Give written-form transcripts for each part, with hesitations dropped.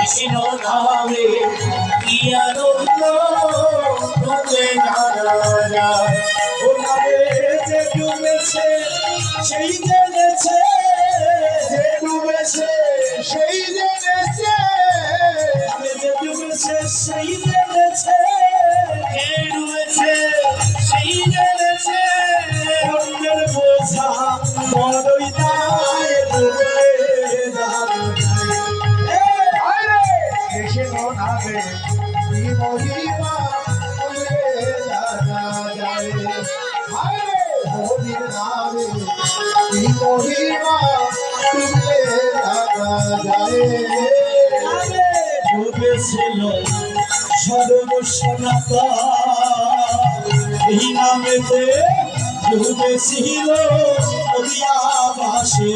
কৃষ্ণ নামে কি আনন্দ তোকে জানা যায়। ও নামে যে ডুবেছে সেই জেনেছে, যে ডুবেছে সেই জেনেছে, নামে যে ডুবেছে সেই জেনেছে, যে ডুবেছে সেই জেনেছে। অন্যের বোঝা বড়ই দায় ডুবে কৃষ্ণ নামে কি মহিমা বলে জানা যায়। হরির নামে কি মহিমা বলে জানা যায়। ডুবেছিল সর্বসনাতা এই নামেতে, ডুবেছিল নদিয়াবাসী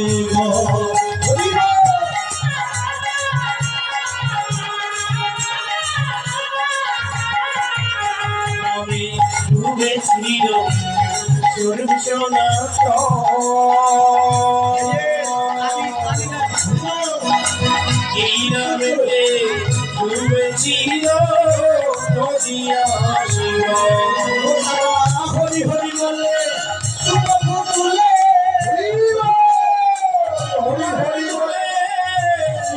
ডুবেছিল সর্বসনাতা। এই নামেতে ডুবেছিল নদিয়াবাসী। হরি হরি বলে প্রভু তুলে, হরি হরি বলে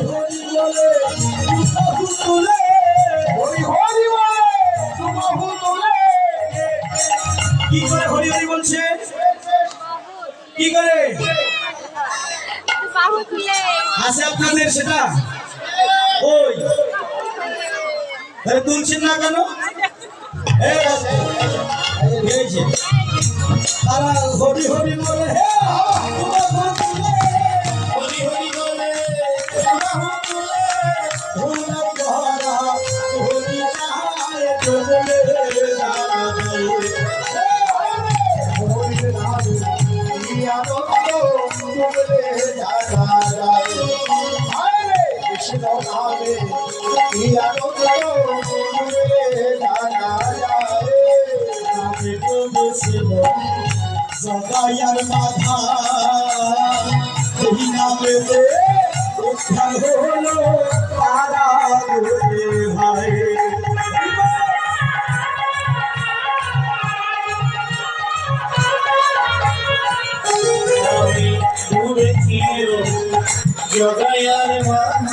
হরি বলে প্রভু তুলে, হরি হরি বলে প্রভু তুলে। কি করে হরি হরি বলছে? কি করে আছে আপনাদের সেটা? ওই তাহলে তুলছেন না কেন? তারা হরি হরি বলে, হরি হরি বলে কৃষ্ণ নামে কি আনন্দ জানা যায়। নামে ডুবেছিল সদায়ার বাধা, এই নামেতে উদ্ধার হলো তারা ভাই। ডুবেছিল জগায়ার বাধা,